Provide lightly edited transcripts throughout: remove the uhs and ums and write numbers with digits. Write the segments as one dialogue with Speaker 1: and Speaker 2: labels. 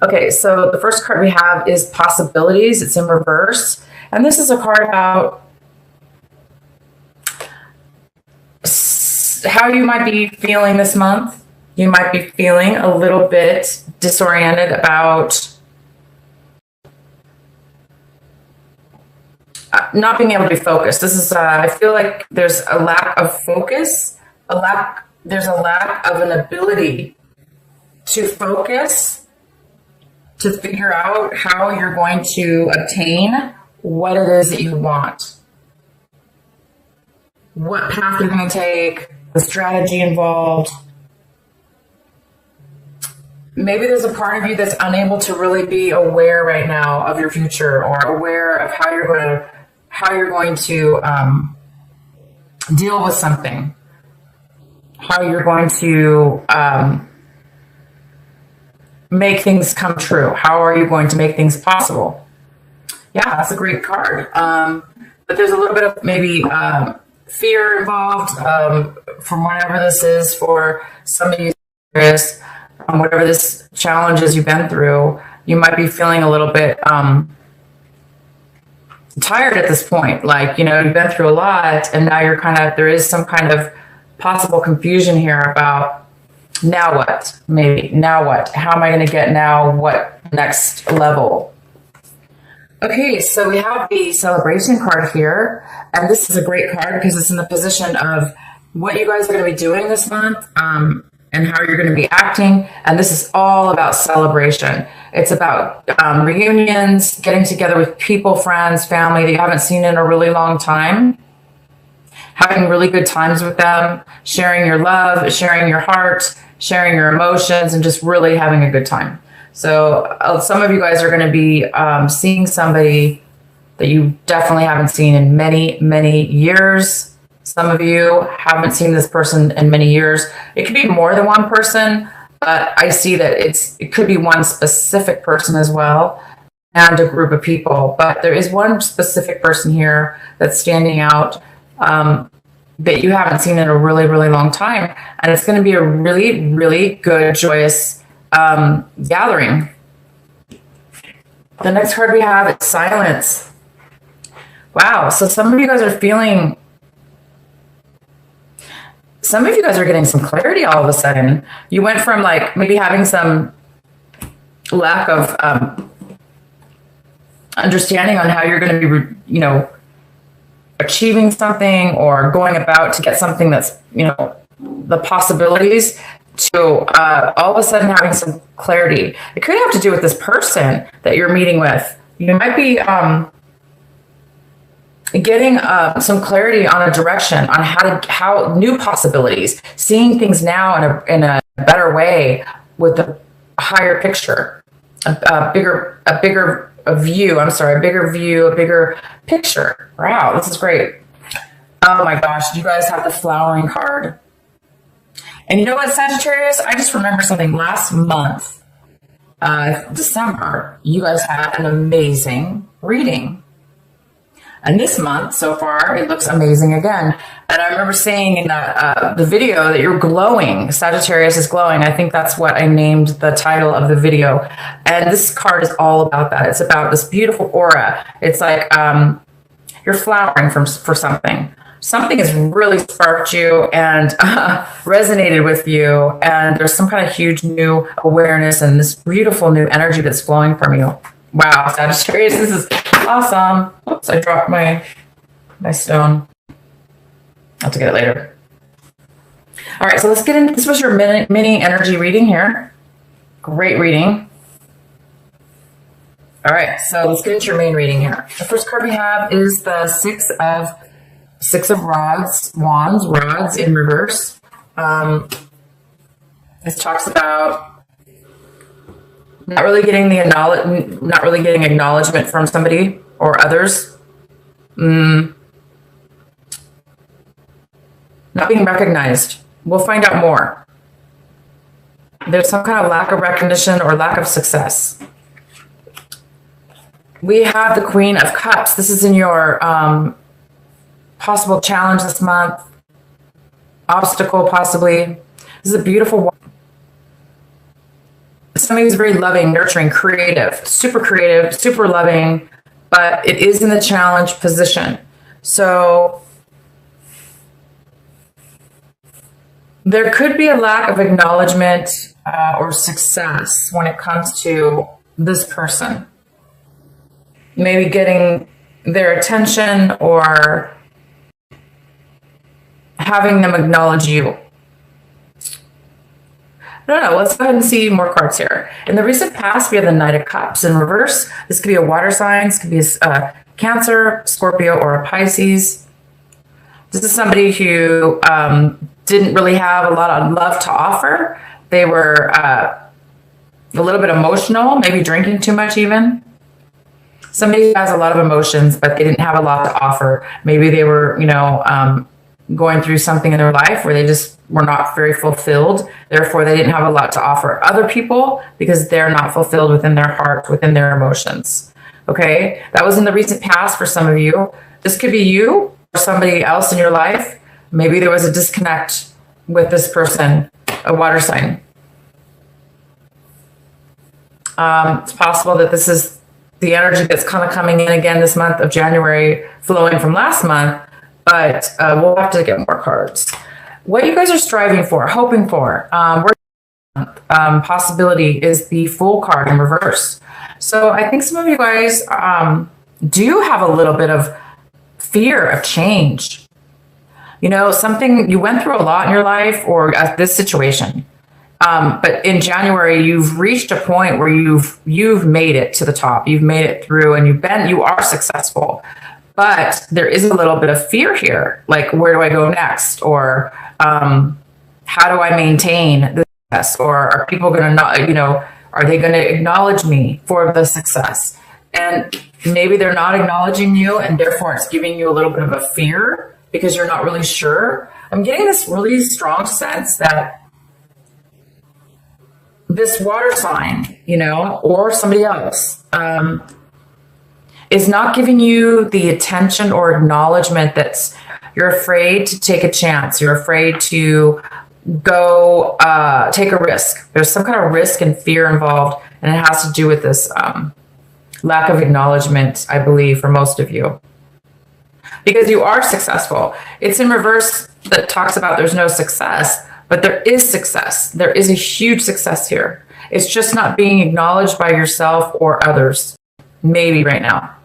Speaker 1: Okay, so the first card we have is possibilities. It's in reverse. And this is a card about how you might be feeling this month. You might be feeling a little bit disoriented about not being able to be focused. This is, I feel like there's a lack of focus, there's a lack of an ability to focus, to figure out how you're going to obtain what it is that you want, what path you're going to take, the strategy involved. Maybe there's a part of you that's unable to really be aware right now of your future, or aware of how you're going to deal with something, how you're going to make things come true. How are you going to make things possible? Yeah, that's a great card. But there's a little bit of maybe fear involved from whatever this is for some of you. Whatever this challenge is you've been through, you might be feeling a little bit tired at this point. Like, you know, you've been through a lot, and now you're there is some kind of possible confusion here about now what, maybe now what, how am I going to get now what next level? Okay, so we have the celebration card here, and this is a great card because it's in the position of what you guys are going to be doing this month, and how you're going to be acting. And this is all about celebration. It's about reunions, getting together with people, friends, family that you haven't seen in a really long time, having really good times with them, sharing your love, sharing your heart, sharing your emotions, and just really having a good time. So some of you guys are going to be seeing somebody that you definitely haven't seen in many, many years. Some of you haven't seen this person in many years. It could be more than one person, but I see that it could be one specific person as well, and a group of people. But there is one specific person here that's standing out that you haven't seen in a really, really long time. And it's going to be a really, really good, joyous gathering. The next card we have is silence. Wow. So some of you guys are feeling... Some of you guys are getting some clarity all of a sudden. You went from like maybe having some lack of understanding on how you're going to be, you know, achieving something or going about to get something that's, you know, the possibilities, to all of a sudden having some clarity. It could have to do with this person that you're meeting with. You might be getting some clarity on a direction on how new possibilities, seeing things now in a better way with a higher picture, a bigger view. A bigger picture. Wow, this is great. Oh my gosh, you guys have the flowering card. And you know what, Sagittarius? I just remember something last month, December, you guys had an amazing reading. And this month, so far, it looks amazing again. And I remember saying in the video that you're glowing. Sagittarius is glowing. I think that's what I named the title of the video. And this card is all about that. It's about this beautiful aura. It's like you're flowering for something. Something has really sparked you and resonated with you. And there's some kind of huge new awareness and this beautiful new energy that's flowing from you. Wow, Sagittarius, this is awesome. Oops, I dropped my stone. I'll have to get it later. All right, so let's get into this. Was your mini energy reading here. Great reading. All right, so let's get into your main reading here. The first card we have is the Six of Wands in reverse. This talks about not really getting acknowledgement from somebody or others. Not being recognized. We'll find out more. There's some kind of lack of recognition or lack of success. We have the Queen of Cups. This is in your possible challenge this month. Obstacle, possibly. This is a beautiful one. somebody who's very loving, nurturing, creative, super loving, but it is in the challenge position. So there could be a lack of acknowledgement or success when it comes to this person. Maybe getting their attention or having them acknowledge you. I don't know. Let's go ahead and see more cards here. In the recent past, we have the Knight of Cups in reverse. This could be a water sign. This could be a Cancer, Scorpio, or a Pisces. This is somebody who didn't really have a lot of love to offer. They were a little bit emotional, maybe drinking too much even. Somebody who has a lot of emotions, but they didn't have a lot to offer. Maybe they were, going through something in their life where they just were not very fulfilled. Therefore, they didn't have a lot to offer other people because they're not fulfilled within their heart, within their emotions. Okay, that was in the recent past for some of you. This could be you or somebody else in your life. Maybe there was a disconnect with this person, a water sign. It's possible that this is the energy that's kind of coming in again this month of January, flowing from last month, but we'll have to get more cards. What you guys are striving for, hoping for, possibility is the Fool card in reverse. So I think some of you guys do have a little bit of fear of change. Something you went through a lot in your life or this situation. But in January, you've reached a point where you've made it to the top. You've made it through and you are successful. But there is a little bit of fear here. Like, where do I go next? Or how do I maintain the success? Or are people going to not, are they going to acknowledge me for the success? And maybe they're not acknowledging you, and therefore it's giving you a little bit of a fear because you're not really sure. I'm getting this really strong sense that this water sign, or somebody else, is not giving you the attention or acknowledgement that's you're afraid to take a chance. You're afraid to go take a risk. There's some kind of risk and fear involved, and it has to do with this lack of acknowledgement, I believe, for most of you. Because you are successful. It's in reverse that talks about there's no success, but there is success. There is a huge success here. It's just not being acknowledged by yourself or others, maybe right now.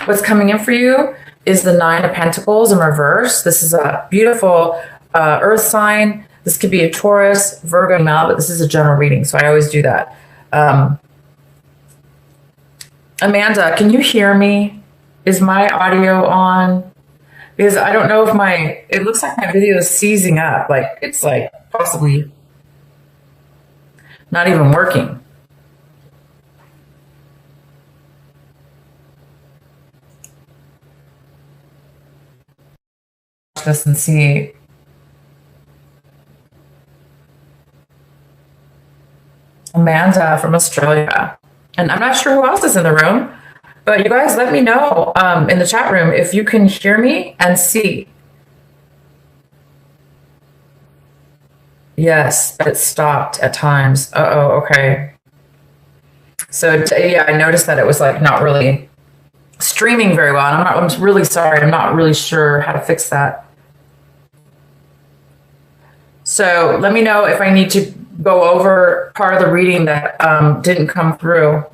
Speaker 1: What's coming in for you is the Nine of Pentacles in reverse. This is a beautiful earth sign. This could be a Taurus, Virgo, but this is a general reading, so I always do that. Amanda, can you hear me? Is my audio on? Because I don't know if it looks like my video is seizing up. Like, it's like possibly not even working. This and see. Amanda from Australia. And I'm not sure who else is in the room, but you guys let me know in the chat room if you can hear me and see. Yes, but it stopped at times. Uh-oh, okay. So yeah, I noticed that it was like not really streaming very well. And I'm really sorry. I'm not really sure how to fix that. So let me know if I need to go over part of the reading that didn't come through.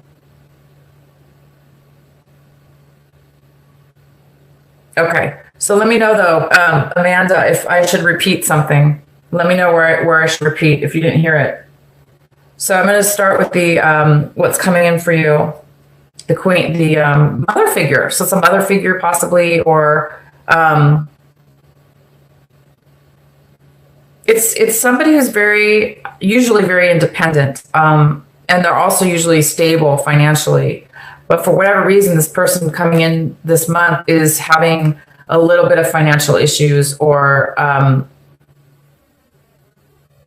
Speaker 1: Okay, so let me know though, Amanda, if I should repeat something. Let me know where I should repeat if you didn't hear it. So I'm going to start with the what's coming in for you, the Queen, the mother figure. So it's a mother figure possibly, or it's somebody who's usually very independent, and they're also usually stable financially. But for whatever reason, this person coming in this month is having a little bit of financial issues, or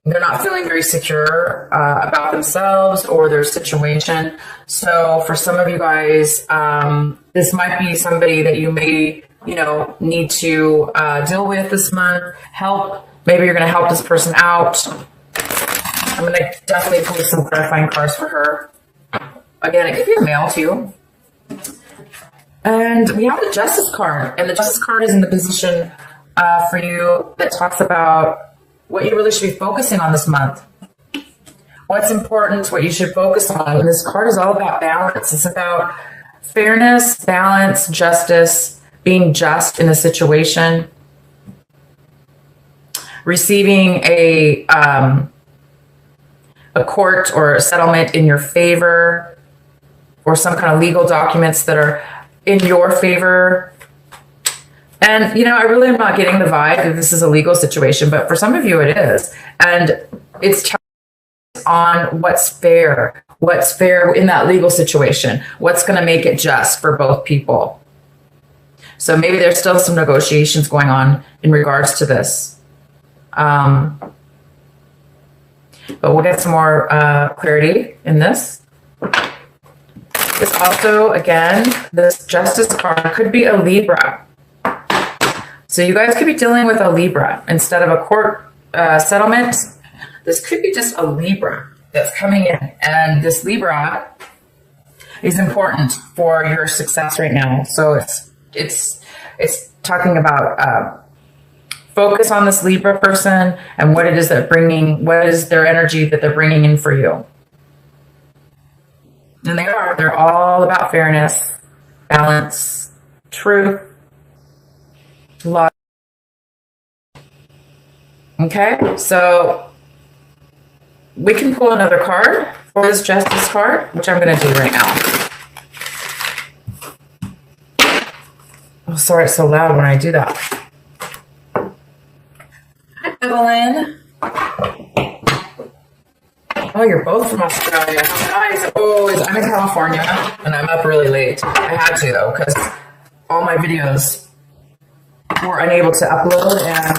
Speaker 1: they're not feeling very secure about themselves or their situation. So for some of you guys, this might be somebody that you may, need to deal with this month, help. Maybe you're going to help this person out. I'm going to definitely pull some clarifying cards for her. Again, it could be a male too. And we have the Justice card. And the Justice card is in the position for you that talks about what you really should be focusing on this month. What's important, what you should focus on. And this card is all about balance. It's about fairness, balance, justice, being just in a situation, receiving a court or a settlement in your favor, or some kind of legal documents that are in your favor. And, you know, I really am not getting the vibe that this is a legal situation, but for some of you it is. And it's on what's fair in that legal situation, what's going to make it just for both people. So maybe there's still some negotiations going on in regards to this. But we'll get some more clarity in this. This also, again, this Justice card could be a Libra. So you guys could be dealing with a Libra instead of a court settlement. This could be just a Libra that's coming in. And this Libra is important for your success right now. So it's talking about focus on this Libra person and what it is what is their energy that they're bringing in for you. And they're all about fairness, balance, truth, love. Okay, so we can pull another card for this Justice card, which I'm going to do right now. Oh, sorry, it's so loud when I do that. Hi, Evelyn. Oh, you're both from Australia. Nice. Oh, I'm in California, and I'm up really late. I had to, though, because all my videos were unable to upload, and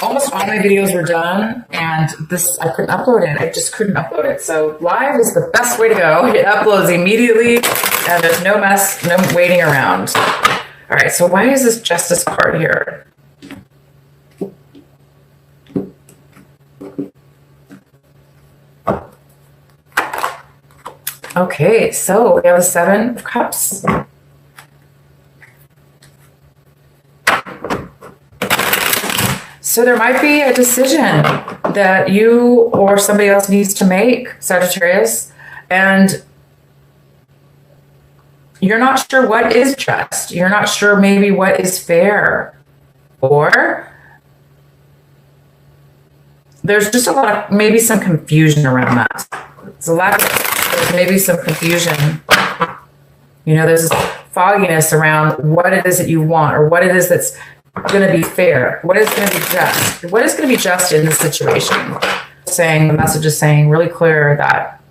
Speaker 1: almost all my videos were done, and I couldn't upload it. I just couldn't upload it. So live is the best way to go. It uploads immediately, and there's no mess, no waiting around. All right, so why is this Justice card here? Okay, so we have a 7 of Cups. So there might be a decision that you or somebody else needs to make, Sagittarius, and you're not sure what is just. You're not sure maybe what is fair, or there's just maybe some confusion around that. There's maybe some confusion. You know, there's this fogginess around what it is that you want, or what it is that's going to be fair, what is going to be just, what is going to be just in this situation. The message is saying really clear that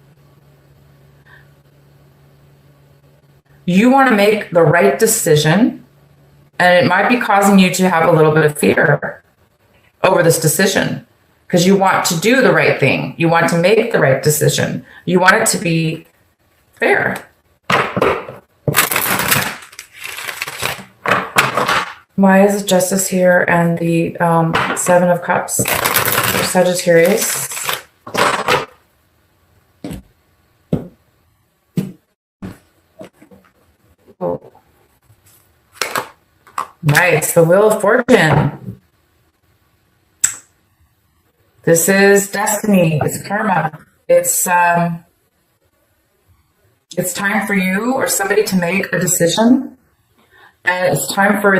Speaker 1: you want to make the right decision, and it might be causing you to have a little bit of fear over this decision because you want to do the right thing. You want to make the right decision. You want it to be fair. Why is Justice here and the 7 of Cups for Sagittarius? Oh. Nice, the Wheel of Fortune. This is destiny, it's karma. It's time for you or somebody to make a decision. And it's time for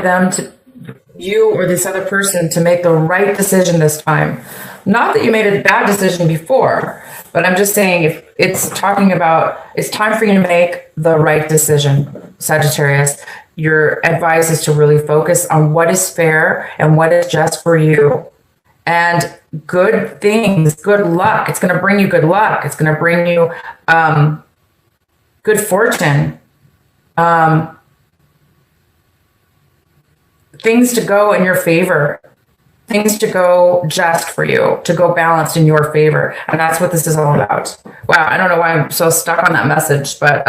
Speaker 1: you or this other person to make the right decision this time. Not that you made a bad decision before, but I'm just saying if it's talking about it's time for you to make the right decision, Sagittarius. Your advice is to really focus on what is fair and what is just for you. And good things, good luck. It's going to bring you good luck. It's going to bring you good fortune. Things to go in your favor, things to go just for you, to go balanced in your favor. And that's what this is all about. Wow, I don't know why I'm so stuck on that message, but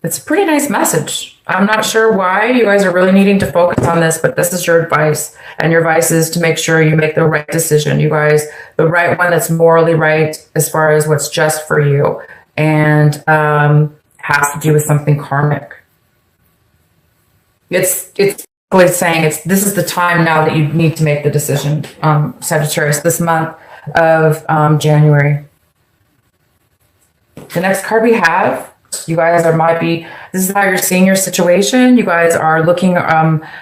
Speaker 1: It's a pretty nice message. I'm not sure why you guys are really needing to focus on this, but this is your advice. And your advice is to make sure you make the right decision, you guys, the right one that's morally right as far as what's just for you, and has to do with something karmic. It's really saying this is the time now that you need to make the decision, Sagittarius, this month of January. The next card we have, you guys this is how you're seeing your situation. You guys are looking,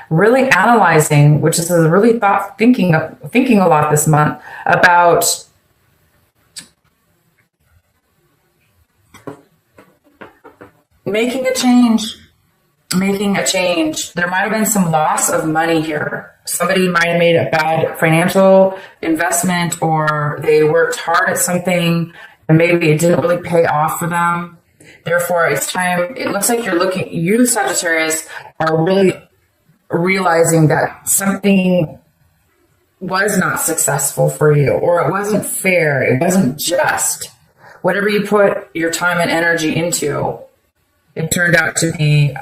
Speaker 1: really analyzing, which is a really thinking a lot this month about making a change. There might have been some loss of money here. Somebody might have made a bad financial investment, or they worked hard at something and maybe it didn't really pay off for them. Therefore, it's time. It looks like you, Sagittarius, are really realizing that something was not successful for you, or it wasn't fair. It wasn't just. Whatever you put your time and energy into, it turned out to be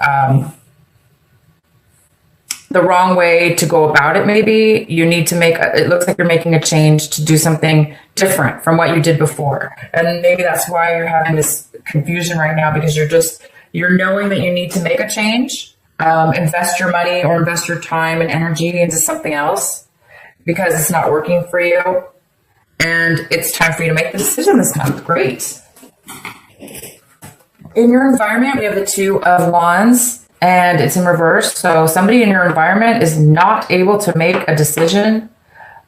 Speaker 1: the wrong way to go about it. Maybe you need to it looks like you're making a change to do something different from what you did before. And maybe that's why you're having this confusion right now, because you're knowing that you need to make a change, invest your money or invest your time and energy into something else because it's not working for you. And it's time for you to make the decision this month. Great. In your environment, we have the Two of Wands, and it's in reverse. So somebody in your environment is not able to make a decision.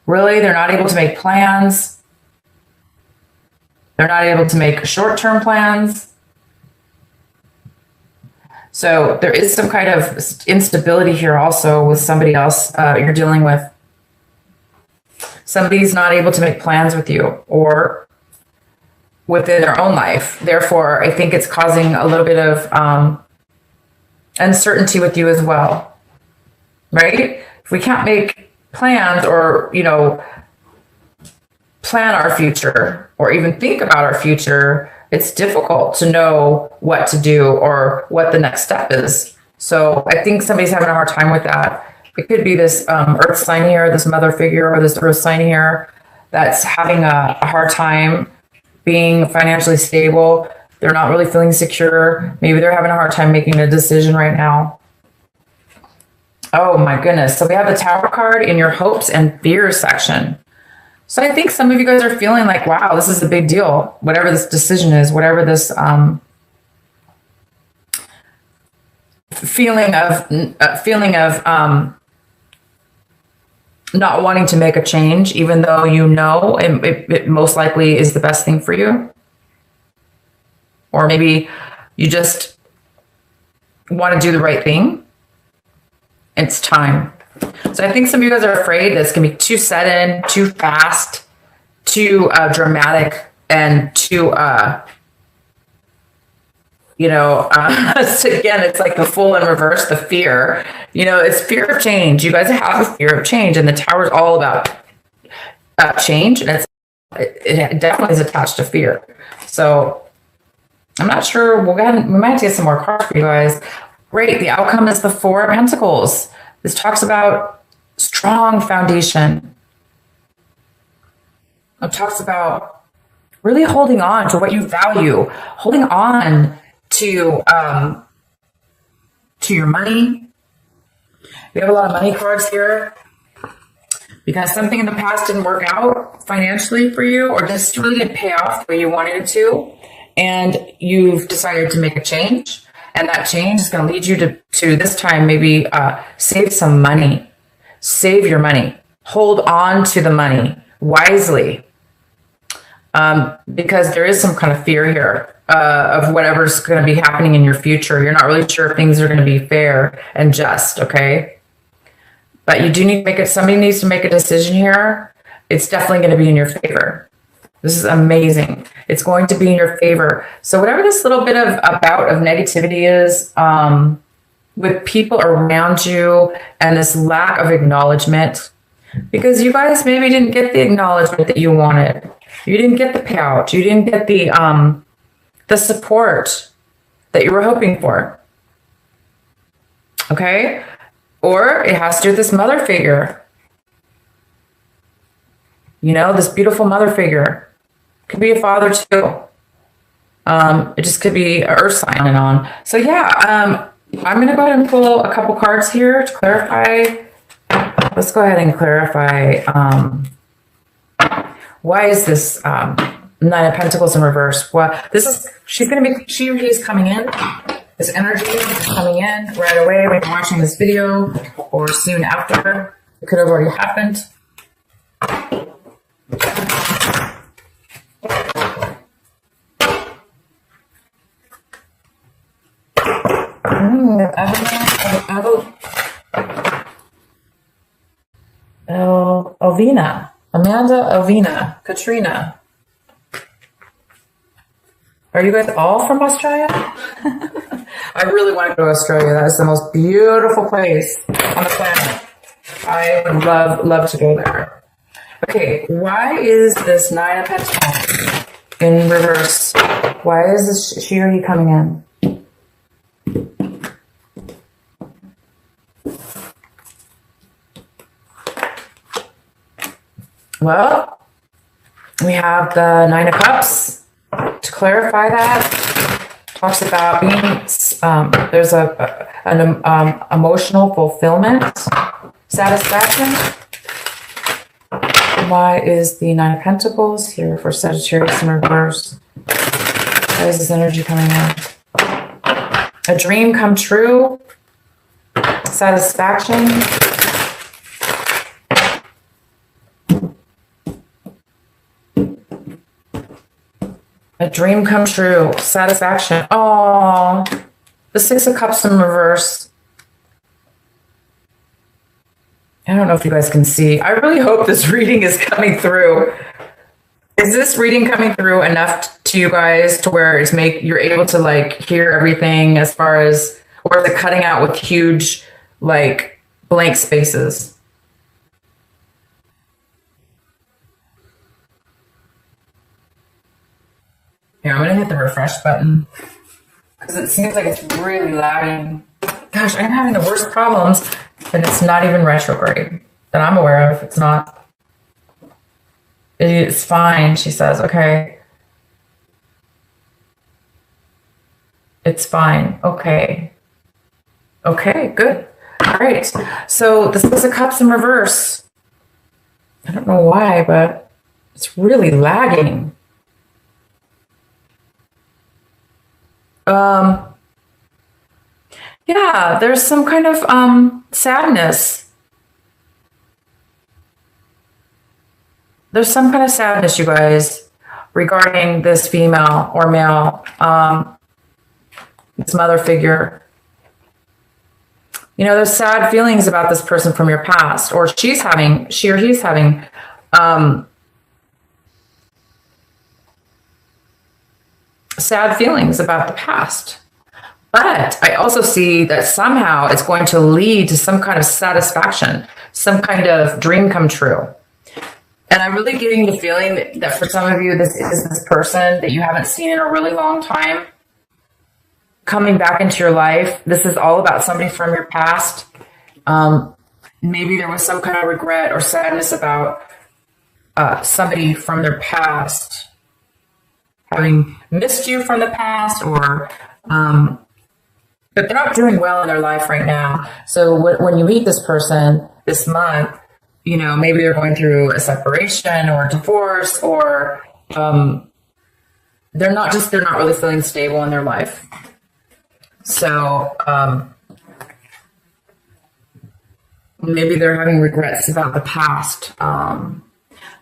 Speaker 1: Really, they're not able to make plans. They're not able to make short-term plans. So there is some kind of instability here also with somebody else you're dealing with. Somebody's not able to make plans with you or within their own life. Therefore, I think it's causing a little bit of uncertainty with you as well, right? If we can't make plans or, plan our future or even think about our future, it's difficult to know what to do or what the next step is. So I think somebody's having a hard time with that. It could be this earth sign here, this mother figure, or this earth sign here that's having a hard time being financially stable. They're not really feeling secure. Maybe they're having a hard time making a decision right now. Oh my goodness. So we have the Tower card in your hopes and fears section. So I think some of you guys are feeling like, wow, this is a big deal. Whatever this decision is, whatever this feeling of not wanting to make a change, even though it most likely is the best thing for you. Or maybe you just want to do the right thing. It's time. So I think some of you guys are afraid that it's going to be too sudden, too fast, too dramatic, and too, so again, it's like the Fool in reverse, the fear. It's fear of change. You guys have a fear of change, and the Tower is all about change, and it definitely is attached to fear. So I'm not sure. We might have to get some more cards for you guys. Great. The outcome is the Four of Pentacles. This talks about strong foundation. It talks about really holding on to what you value, holding on to your money. We have a lot of money cards here because something in the past didn't work out financially for you, or just really didn't pay off the way you wanted it to. And you've decided to make a change, and that change is going to lead you to this time maybe save some money. Save your money. Hold on to the money wisely, because there is some kind of fear here of whatever's going to be happening in your future. You're not really sure if things are going to be fair and just, okay? But you do need to make it. Somebody needs to make a decision here. It's definitely going to be in your favor. This is amazing. It's going to be in your favor. So whatever this little bit of a bout of negativity is with people around you and this lack of acknowledgement, because you guys maybe didn't get the acknowledgement that you wanted. You didn't get the payout. You didn't get the support that you were hoping for. Okay? Or it has to do with this mother figure. You know, this beautiful mother figure. Could be a father too. It just could be an earth sign and on. So yeah, I'm going to go ahead and pull a couple cards here to clarify. Let's go ahead and clarify. Why is this Nine of Pentacles in reverse? Well, she or he is coming in. This energy is coming in right away when you're watching this video or soon after. It could have already happened. Elvina. Amanda, Elvina, Katrina. Are you guys all from Australia? I really want to go to Australia. That is the most beautiful place on the planet. I would love to go there. Okay, why is this Nine of Pentacles in reverse? Why is this she or he coming in? Well, we have the Nine of Cups. To clarify that, talks about being, there's an emotional fulfillment, satisfaction. Why is the Nine of Pentacles here for Sagittarius in reverse? Why is this energy coming in? A dream come true, satisfaction. A dream come true, satisfaction. Oh, the Six of Cups in reverse. I don't know if you guys can see. I really hope this reading is coming through. Is this reading coming through enough to you guys to where you're able to like hear everything as far as, or is it cutting out with huge like blank spaces? Here, I'm going to hit the refresh button because it seems like it's really lagging. Gosh, I'm having the worst problems, and it's not even retrograde that I'm aware of. It's not. It's fine, she says. Okay. It's fine. Okay. Okay, good. All right. So the Six of Cups in reverse. I don't know why, but it's really lagging. Yeah, there's some kind of sadness. There's some kind of sadness, you guys, regarding this female or male, this mother figure. You know, there's sad feelings about this person from your past, or she or he's having sad feelings about the past. But I also see that somehow it's going to lead to some kind of satisfaction, some kind of dream come true. And I'm really getting the feeling that for some of you, this is this person that you haven't seen in a really long time coming back into your life. This is all about somebody from your past. Maybe there was some kind of regret or sadness about somebody from their past having missed you from the past, or but they're not doing well in their life right now. So when you meet this person this month, you know, maybe they're going through a separation or a divorce, or they're not really feeling stable in their life. So maybe they're having regrets about the past. And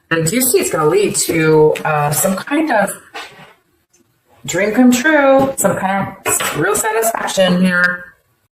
Speaker 1: I do see it's going to lead to some kind of dream come true, some kind of real satisfaction here.